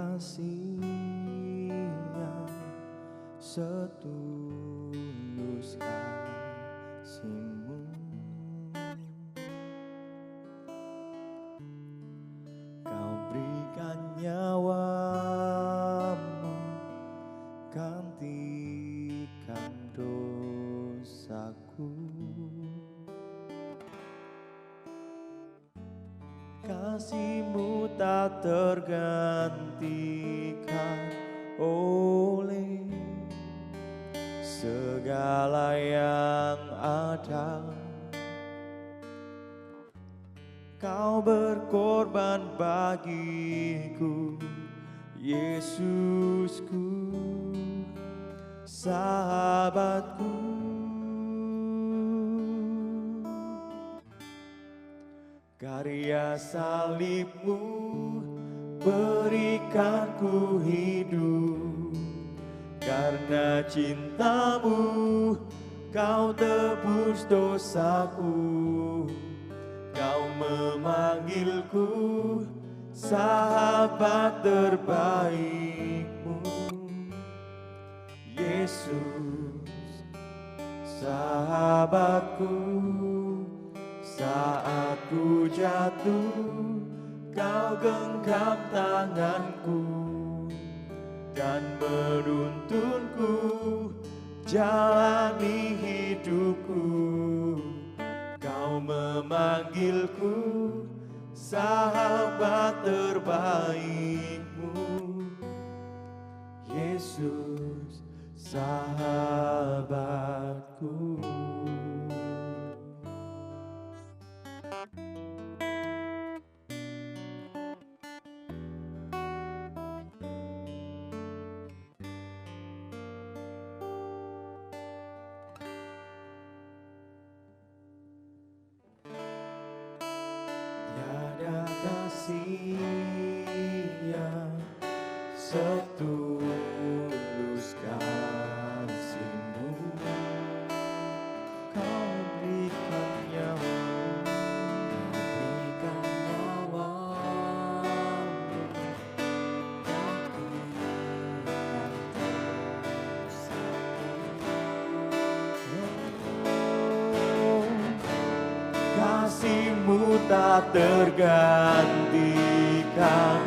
kasih yang setulus kasih-Mu. Kau berikan nyawa-Mu gantikan dosaku. Kasih-Mu tak tergantikan oleh segala yang ada. Kau berkorban bagiku, Yesusku, sahabatku. Karya salib-Mu berikan ku hidup, karena cinta-Mu Kau tebus dosaku. Kau memanggilku sahabat terbaik-Mu, Yesus, sahabatku. Saat ku jatuh, Kau genggam tanganku dan menuntunku jalani hidupku. Kau memanggilku sahabat terbaik-Mu, Yesus, sahabatku. Tiada kasih yang setulus kasih-Mu. Kau berikan nyawa-Mu gantikan dosaku. Kasih-Mu tak tergantikan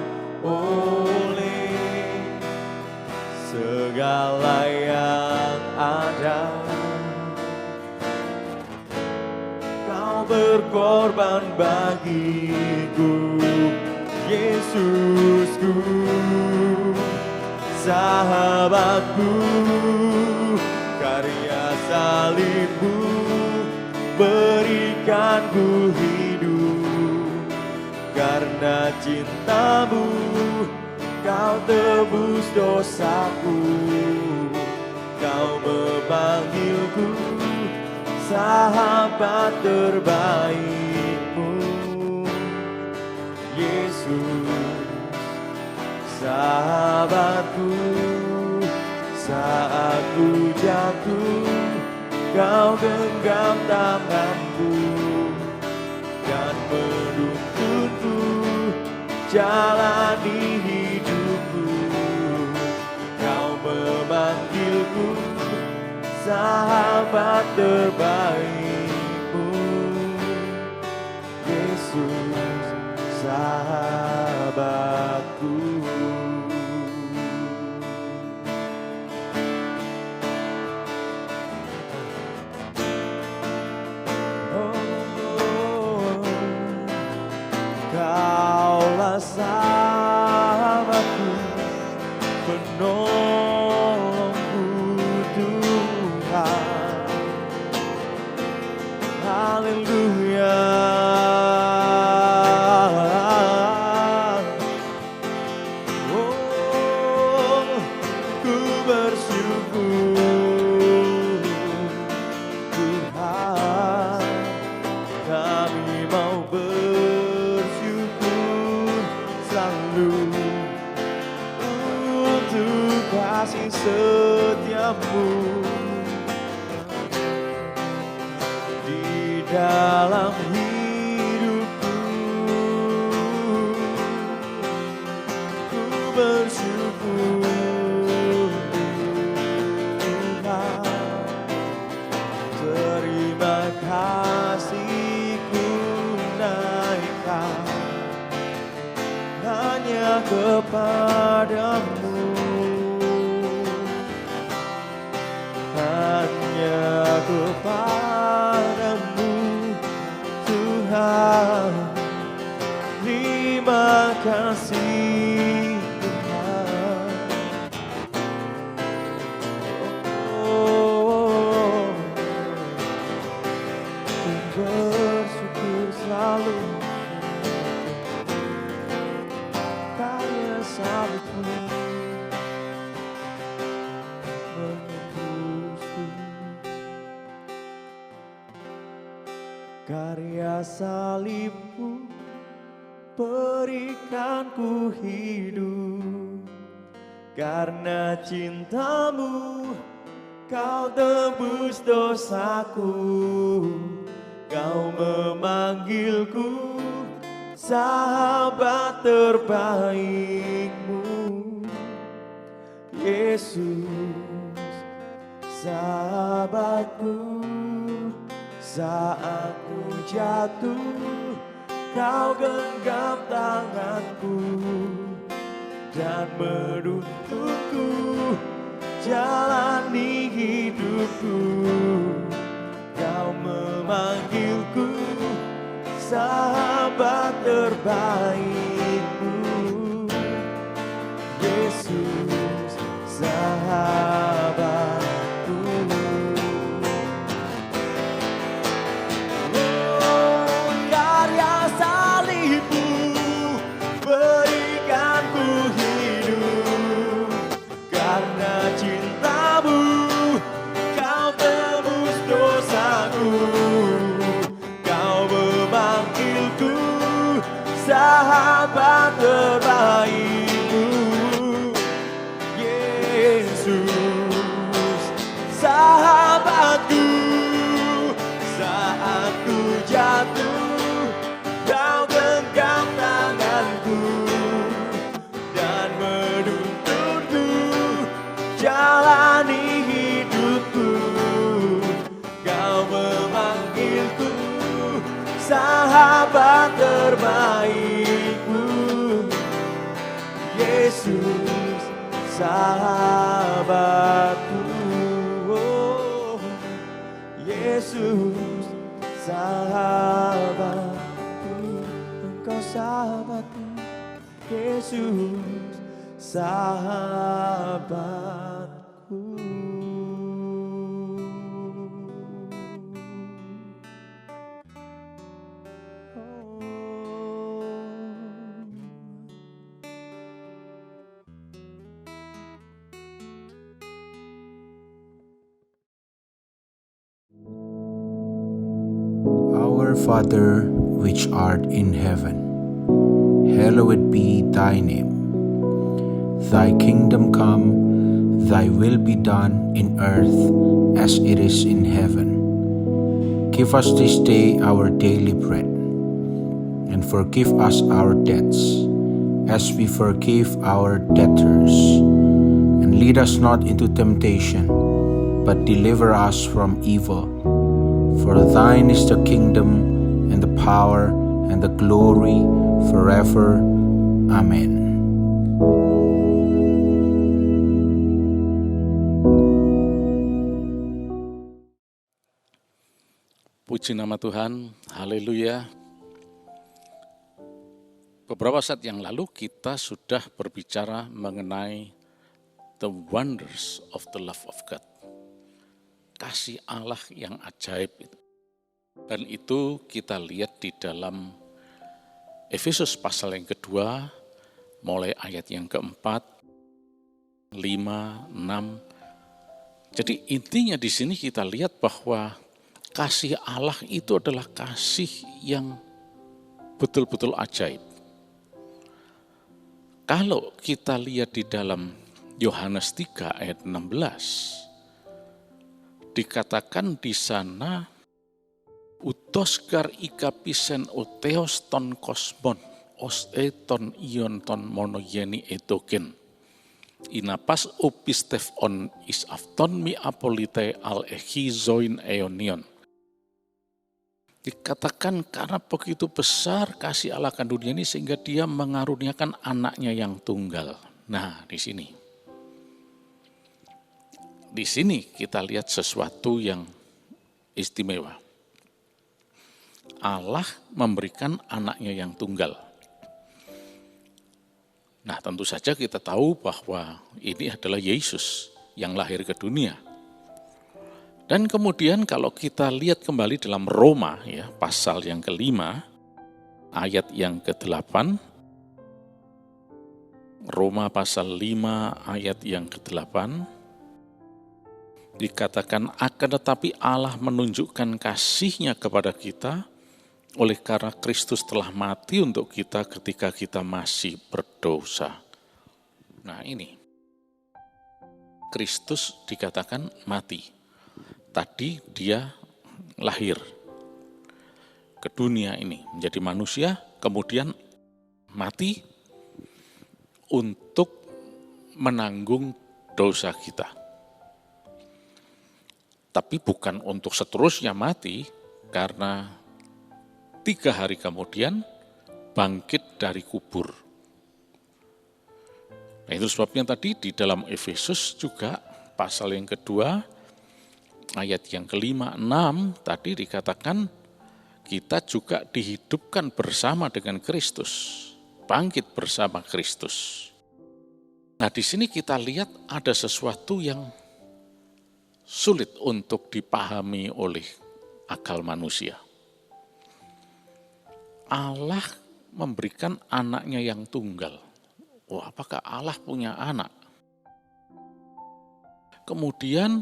oleh segala yang ada. Kau berkorban bagiku, Yesusku, sahabatku. Karya salib-Mu berikan ku hidup, karena cinta-Mu Kau tebus dosaku. Kau memanggilku sahabat terbaik-Mu, Yesus, sahabatku. Saat ku jatuh, Kau genggam tanganku dan menuntunku jalani hidupku. Kau memanggilku sahabat terbaik-Mu, Yesus, sahabatku. Kaulah sahabatku, penolongku Tuhan. Haleluya. Oh, ku bersyukur Tuhan, kami mau untuk kasih setiamu di dalam hidupku. Ku bersyukur kepadamu Tuhan. Terima kasih Tuhan. Oh, ku bersyukur selalu karya salibmu menembusku. Karya salibmu berikanku hidup, karena cintamu kau tebus dosaku, kau memanggilku sahabat terbaikmu. Yesus, sahabatku, saat ku jatuh kau genggam tanganku dan menuntunku jalani hidupku. Kau memanggilku sahabat terbaikmu. Yesus, sahabatku. Sahabat terbaikmu, Yesus, sahabatku. Saat ku jatuh, kau genggam tanganku dan menuntunku jalani hidupku. Kau memanggilku sahabat terbaikmu. Yesus, sahabatku. Oh, Yesus, sahabatku. Engkau sahabatku. Yesus, sahabatku. Our Father, which art in heaven, hallowed be thy name. Thy kingdom come, thy will be done in earth as it is in heaven. Give us this day our daily bread, and forgive us our debts, as we forgive our debtors. And lead us not into temptation, but deliver us from evil. For thine is the kingdom, and the power, and the glory, forever. Amen. Puji nama Tuhan, haleluya. Beberapa saat yang lalu kita sudah berbicara mengenai the wonders of the love of God. Kasih Allah yang ajaib itu. Dan itu kita lihat di dalam Efesus pasal yang kedua, mulai ayat yang keempat, 5, 6. Jadi intinya di sini kita lihat bahwa kasih Allah itu adalah kasih yang betul-betul ajaib. Kalau kita lihat di dalam Yohanes 3 ayat 16, dikatakan di sana utoskar ikapisen oteos ton kosmon os eton ion ton monoyeni etoken inapas opistef on is afton mi apolite al echizoin eonion. Dikatakan karena begitu besar kasih Allah akan dunia ini sehingga dia mengaruniakan anaknya yang tunggal. Nah, di sini kita lihat sesuatu yang istimewa. Allah memberikan anaknya yang tunggal. Nah, tentu saja kita tahu bahwa ini adalah Yesus yang lahir ke dunia. Dan kemudian kalau kita lihat kembali dalam Roma, ya, pasal yang ke-5, ayat yang ke-8, Roma pasal 5 ayat yang ke-8, dikatakan, akan tetapi Allah menunjukkan kasih-Nya kepada kita oleh karena Kristus telah mati untuk kita ketika kita masih berdosa. Nah ini, Kristus dikatakan mati. Tadi dia lahir ke dunia ini, menjadi manusia, kemudian mati untuk menanggung dosa kita. Tapi bukan untuk seterusnya mati, karena 3 hari kemudian bangkit dari kubur. Nah, itu sebabnya tadi di dalam Efesus juga pasal yang kedua, ayat yang ke-5, 6 tadi dikatakan kita juga dihidupkan bersama dengan Kristus, bangkit bersama Kristus. Nah, di sini kita lihat ada sesuatu yang sulit untuk dipahami oleh akal manusia. Allah memberikan anaknya yang tunggal. Wah, apakah Allah punya anak? Kemudian,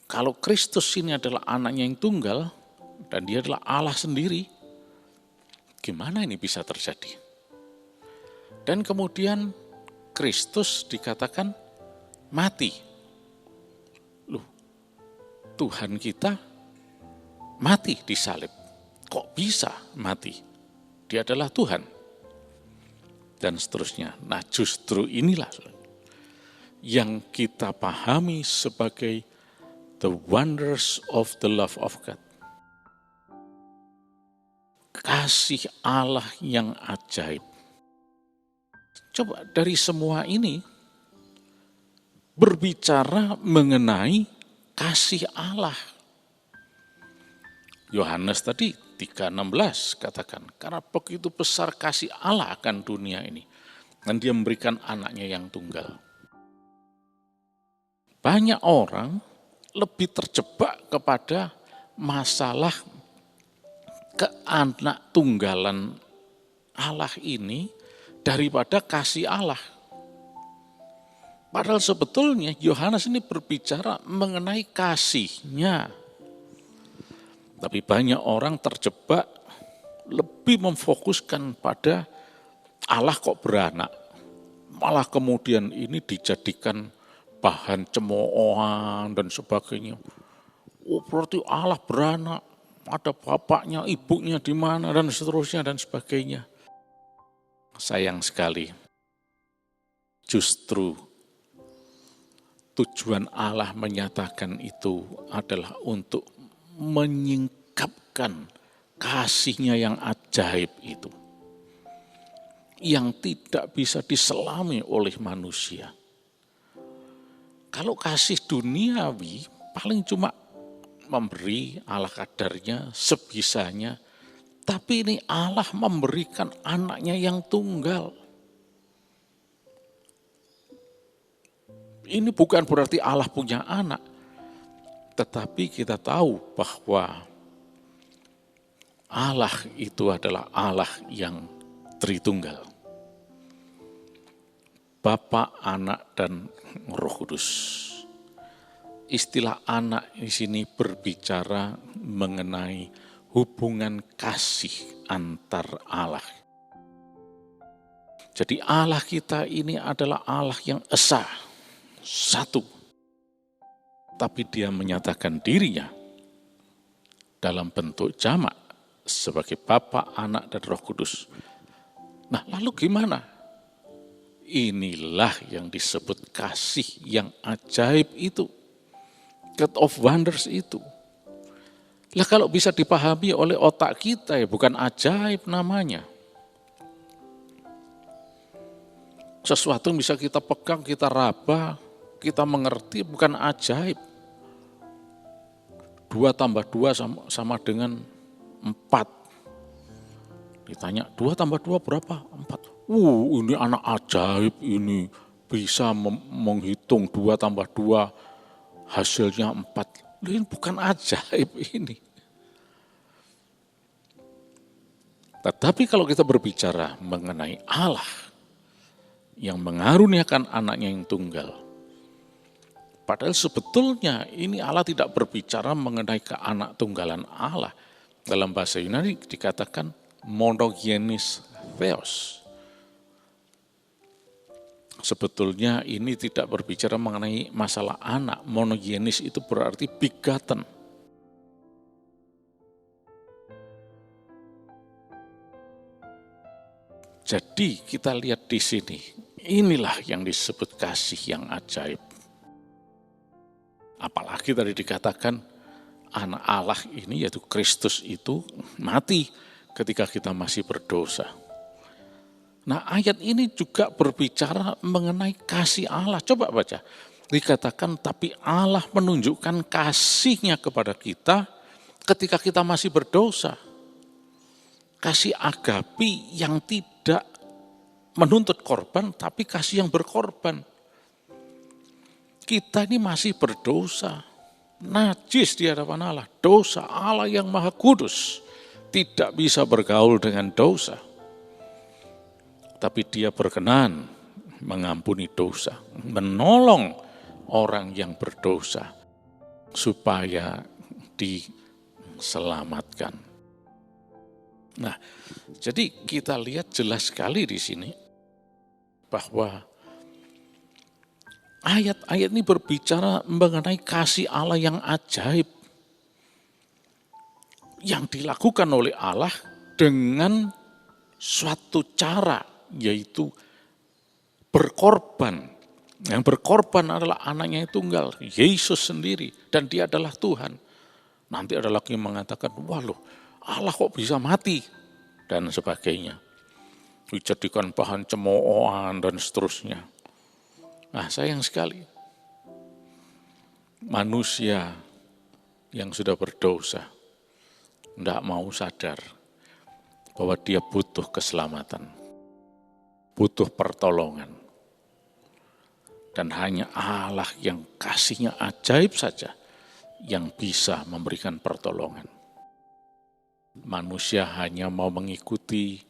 kalau Kristus ini adalah anaknya yang tunggal, dan dia adalah Allah sendiri, gimana ini bisa terjadi? Dan kemudian, Kristus dikatakan mati. Loh, Tuhan kita mati di salib. Kok bisa mati? Dia adalah Tuhan. Dan seterusnya. Nah, justru inilah yang kita pahami sebagai the wonders of the love of God. Kasih Allah yang ajaib. Coba dari semua ini berbicara mengenai kasih Allah. Yohanes tadi 3:16 katakan, karena begitu besar kasih Allah akan dunia ini, dan dia memberikan anaknya yang tunggal. Banyak orang lebih terjebak kepada masalah keanak tunggalan Allah ini daripada kasih Allah. Padahal sebetulnya Yohanes ini berbicara mengenai kasih-Nya. Tapi banyak orang terjebak lebih memfokuskan pada Allah kok beranak. Malah kemudian ini dijadikan bahan cemoohan dan sebagainya. Oh, berarti Allah beranak, ada bapaknya, ibunya di mana, dan seterusnya dan sebagainya. Sayang sekali, justru tujuan Allah menyatakan itu adalah untuk menyingkapkan kasih-Nya yang ajaib itu, yang tidak bisa diselami oleh manusia. Kalau kasih duniawi paling cuma memberi ala kadarnya, sebisanya, tapi ini Allah memberikan anaknya yang tunggal. Ini bukan berarti Allah punya anak, tetapi kita tahu bahwa Allah itu adalah Allah yang Tritunggal. Bapa, Anak, dan Roh Kudus. Istilah anak di sini berbicara mengenai hubungan kasih antar Allah. Jadi Allah kita ini adalah Allah yang esa, satu. Tapi dia menyatakan dirinya dalam bentuk jamak sebagai Bapa, Anak, dan Roh Kudus. Nah, lalu gimana? Inilah yang disebut kasih yang ajaib itu. God of wonders itu. Lah kalau bisa dipahami oleh otak kita ya bukan ajaib namanya. Sesuatu yang bisa kita pegang, kita raba, kita mengerti bukan ajaib. 2 tambah 2 sama dengan 4. Ditanya, 2 tambah 2 berapa? 4. Ini anak ajaib ini. Bisa menghitung 2 tambah 2 hasilnya 4. Ini bukan ajaib ini. Tetapi kalau kita berbicara mengenai Allah yang mengaruniakan anaknya yang tunggal, padahal sebetulnya ini Allah tidak berbicara mengenai keanak tunggalan Allah. Dalam bahasa Yunani dikatakan monogenes theos. Sebetulnya ini tidak berbicara mengenai masalah anak. Monogenes itu berarti begotten. Jadi kita lihat di sini, inilah yang disebut kasih yang ajaib. Apalagi tadi dikatakan anak Allah ini yaitu Kristus itu mati ketika kita masih berdosa. Nah, ayat ini juga berbicara mengenai kasih Allah. Coba baca. Dikatakan, tapi Allah menunjukkan kasih-Nya kepada kita ketika kita masih berdosa. Kasih agapi yang tidak menuntut korban, tapi kasih yang berkorban. Kita ini masih berdosa. Najis di hadapan Allah. Dosa Allah yang Maha Kudus. Tidak bisa bergaul dengan dosa. Tapi Dia berkenan mengampuni dosa, menolong orang yang berdosa supaya diselamatkan. Nah, jadi kita lihat jelas sekali di sini bahwa ayat-ayat ini berbicara mengenai kasih Allah yang ajaib yang dilakukan oleh Allah dengan suatu cara, yaitu berkorban. Yang berkorban adalah anaknya yang tunggal, Yesus sendiri, dan Dia adalah Tuhan. Nanti ada lagi yang mengatakan, wah loh, Allah kok bisa mati, dan sebagainya. Dijadikan bahan cemoohan dan seterusnya. Nah, sayang sekali. Manusia yang sudah berdosa, tidak mau sadar bahwa dia butuh keselamatan. Butuh pertolongan. Dan hanya Allah yang kasih-Nya ajaib saja yang bisa memberikan pertolongan. Manusia hanya mau mengikuti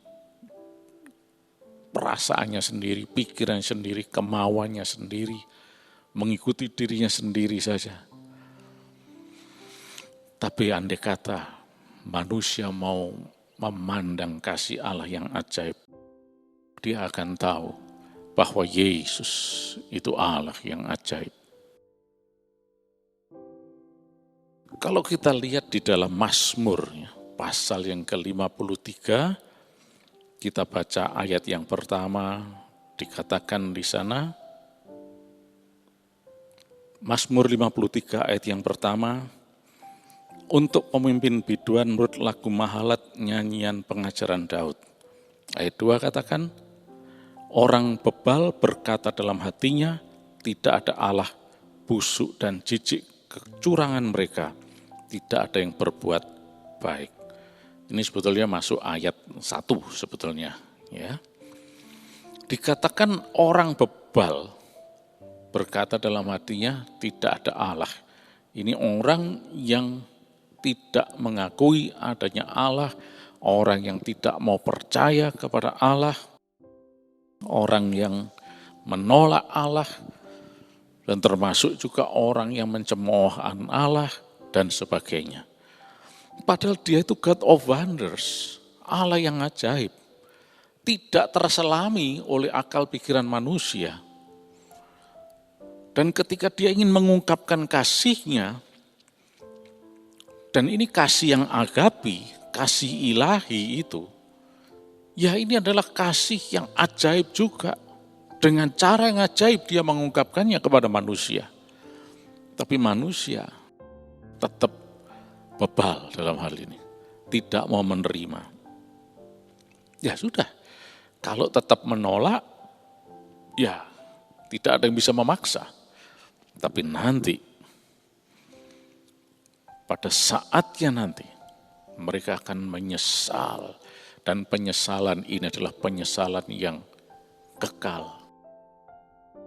perasaannya sendiri, pikiran sendiri, kemauannya sendiri, mengikuti dirinya sendiri saja. Tapi andai kata manusia mau memandang kasih Allah yang ajaib, dia akan tahu bahwa Yesus itu Allah yang ajaib. Kalau kita lihat di dalam Mazmur, pasal yang ke-53, kita baca ayat yang pertama, dikatakan di sana, Mazmur 53 ayat yang pertama, untuk pemimpin biduan menurut lagu Mahalat nyanyian pengajaran Daud. Ayat 2 katakan, orang bebal berkata dalam hatinya, tidak ada Allah, busuk dan jijik kecurangan mereka, tidak ada yang berbuat baik. Ini sebetulnya masuk ayat 1 sebetulnya. Ya. Dikatakan orang bebal berkata dalam hatinya, tidak ada Allah. Ini orang yang tidak mengakui adanya Allah, orang yang tidak mau percaya kepada Allah, orang yang menolak Allah, dan termasuk juga orang yang mencemoohkan Allah, dan sebagainya. Padahal Dia itu God of wonders, Allah yang ajaib, tidak terselami oleh akal pikiran manusia. Dan ketika Dia ingin mengungkapkan kasih-Nya, dan ini kasih yang agapi, kasih ilahi itu, ya ini adalah kasih yang ajaib juga. Dengan cara yang ajaib Dia mengungkapkannya kepada manusia. Tapi manusia tetap bebal dalam hal ini. Tidak mau menerima. Ya sudah, kalau tetap menolak, ya tidak ada yang bisa memaksa. Tapi nanti pada saatnya nanti mereka akan menyesal, dan penyesalan ini adalah penyesalan yang kekal.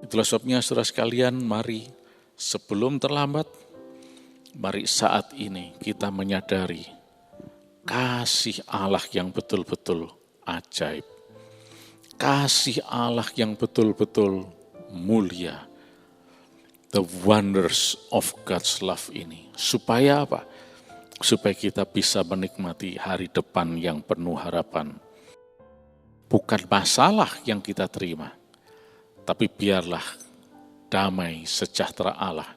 Itulah sebabnya saudara sekalian, mari sebelum terlambat, mari saat ini kita menyadari kasih Allah yang betul-betul ajaib. Kasih Allah yang betul-betul mulia. The wonders of God's love ini. Supaya apa? Supaya kita bisa menikmati hari depan yang penuh harapan. Bukan masalah yang kita terima, tapi biarlah damai sejahtera Allah,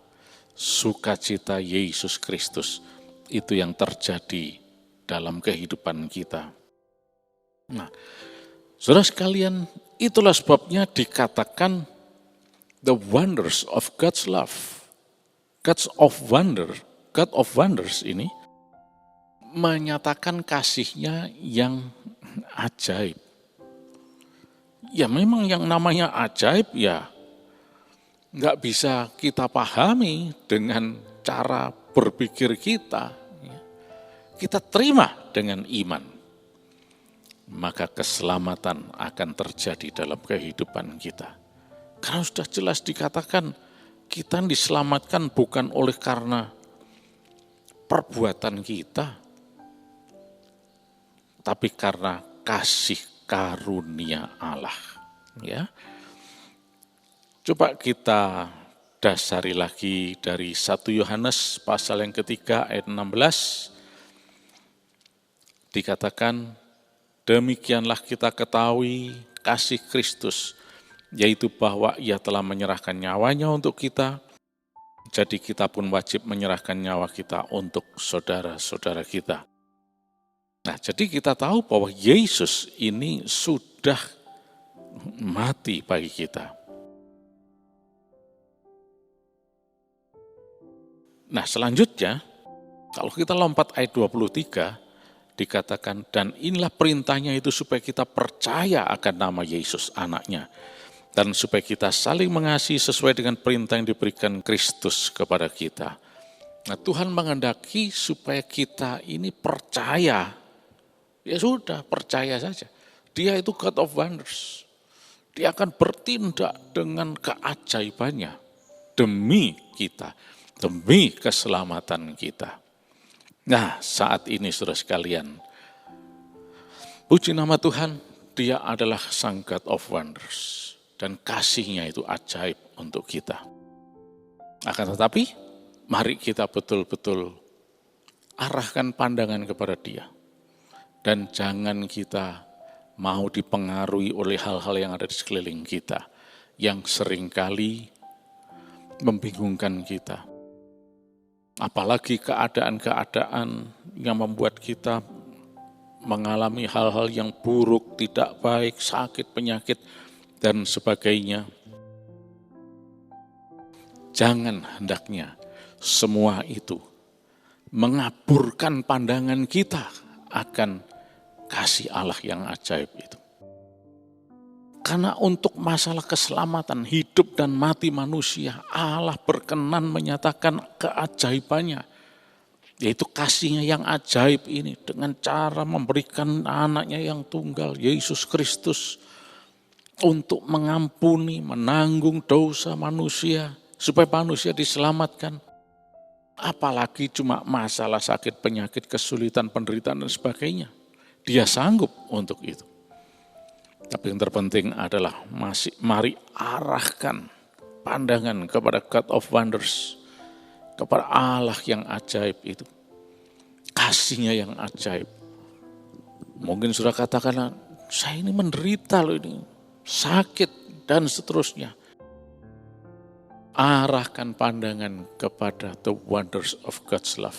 sukacita Yesus Kristus, itu yang terjadi dalam kehidupan kita. Nah, saudara sekalian, itulah sebabnya dikatakan the wonders of God's love. God of wonders ini menyatakan kasihnya yang ajaib. Ya memang yang namanya ajaib ya nggak bisa kita pahami dengan cara berpikir kita. Kita terima dengan iman. Maka keselamatan akan terjadi dalam kehidupan kita. Karena sudah jelas dikatakan kita diselamatkan bukan oleh karena perbuatan kita, tapi karena kasih karunia Allah. Ya, coba kita dasari lagi dari 1 Yohanes pasal yang ketiga ayat 16. Dikatakan, demikianlah kita ketahui kasih Kristus, yaitu bahwa ia telah menyerahkan nyawanya untuk kita, jadi kita pun wajib menyerahkan nyawa kita untuk saudara-saudara kita. Nah, jadi kita tahu bahwa Yesus ini sudah mati bagi kita. Nah, selanjutnya, kalau kita lompat ayat 23, dikatakan, dan inilah perintahnya itu supaya kita percaya akan nama Yesus anaknya, dan supaya kita saling mengasihi sesuai dengan perintah yang diberikan Kristus kepada kita. Nah, Tuhan menghendaki supaya kita ini percaya. Ya sudah, percaya saja. Dia itu God of wonders. Dia akan bertindak dengan keajaibannya demi kita, demi keselamatan kita. Nah, saat ini saudara sekalian, puji nama Tuhan, Dia adalah Sang God of wonders. Dan kasih-Nya itu ajaib untuk kita. Akan tetapi, mari kita betul-betul arahkan pandangan kepada Dia. Dan jangan kita mau dipengaruhi oleh hal-hal yang ada di sekeliling kita, yang seringkali membingungkan kita. Apalagi keadaan-keadaan yang membuat kita mengalami hal-hal yang buruk, tidak baik, sakit, penyakit, dan sebagainya. Jangan hendaknya semua itu mengaburkan pandangan kita akan kasih Allah yang ajaib itu. Karena untuk masalah keselamatan hidup dan mati manusia, Allah berkenan menyatakan keajaibannya, yaitu kasih-Nya yang ajaib ini dengan cara memberikan anaknya yang tunggal, Yesus Kristus, untuk mengampuni, menanggung dosa manusia, supaya manusia diselamatkan. Apalagi cuma masalah sakit, penyakit, kesulitan, penderitaan, dan sebagainya. Dia sanggup untuk itu. Tapi yang terpenting adalah mari arahkan pandangan kepada God of wonders, kepada Allah yang ajaib itu. Kasih-Nya yang ajaib. Mungkin sudah katakan, saya ini menderita loh ini, sakit dan seterusnya. Arahkan pandangan kepada the wonders of God's love.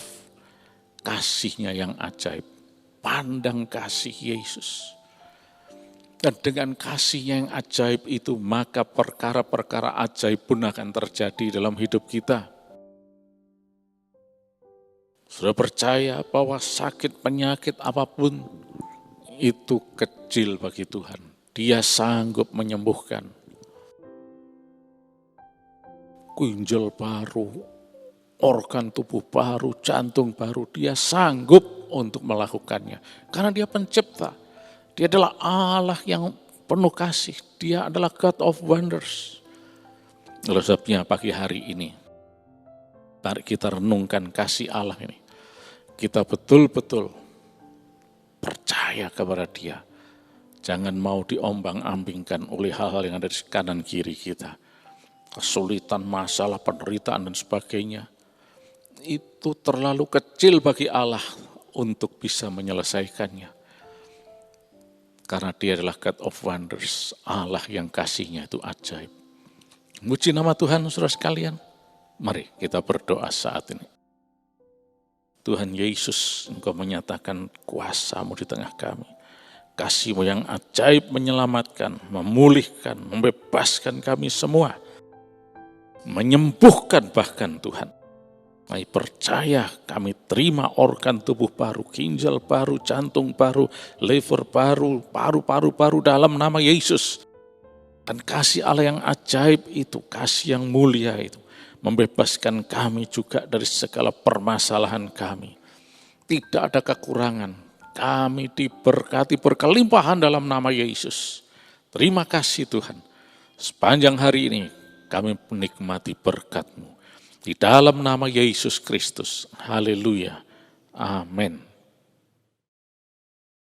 Kasih-Nya yang ajaib. Pandang kasih Yesus. Dan dengan kasih-Nya yang ajaib itu, maka perkara-perkara ajaib pun akan terjadi dalam hidup kita. Sudah percaya bahwa sakit penyakit apapun itu kecil bagi Tuhan. Dia sanggup menyembuhkan. Ginjal baru, organ tubuh baru, jantung baru. Dia sanggup untuk melakukannya. Karena dia pencipta. Dia adalah Allah yang penuh kasih. Dia adalah God of wonders. Oleh sebabnya pagi hari ini, mari kita renungkan kasih Allah ini. Kita betul-betul percaya kepada Dia. Jangan mau diombang-ambingkan oleh hal-hal yang ada di kanan kiri kita. Kesulitan, masalah, penderitaan, dan sebagainya. Itu terlalu kecil bagi Allah untuk bisa menyelesaikannya. Karena Dia adalah God of wonders, Allah yang kasihnya itu ajaib. Muji nama Tuhan, saudara sekalian. Mari kita berdoa saat ini. Tuhan Yesus, Engkau menyatakan kuasa-Mu di tengah kami. Kasih-Mu yang ajaib menyelamatkan, memulihkan, membebaskan kami semua. Menyembuhkan bahkan Tuhan. Kami percaya, kami terima organ tubuh baru, ginjal baru, jantung baru, liver baru, paru-paru baru dalam nama Yesus. Dan kasih Allah yang ajaib itu, kasih yang mulia itu, membebaskan kami juga dari segala permasalahan kami. Tidak ada kekurangan, kami diberkati berkelimpahan dalam nama Yesus. Terima kasih Tuhan, sepanjang hari ini kami menikmati berkat-Mu. Di dalam nama Yesus Kristus, haleluya, amin.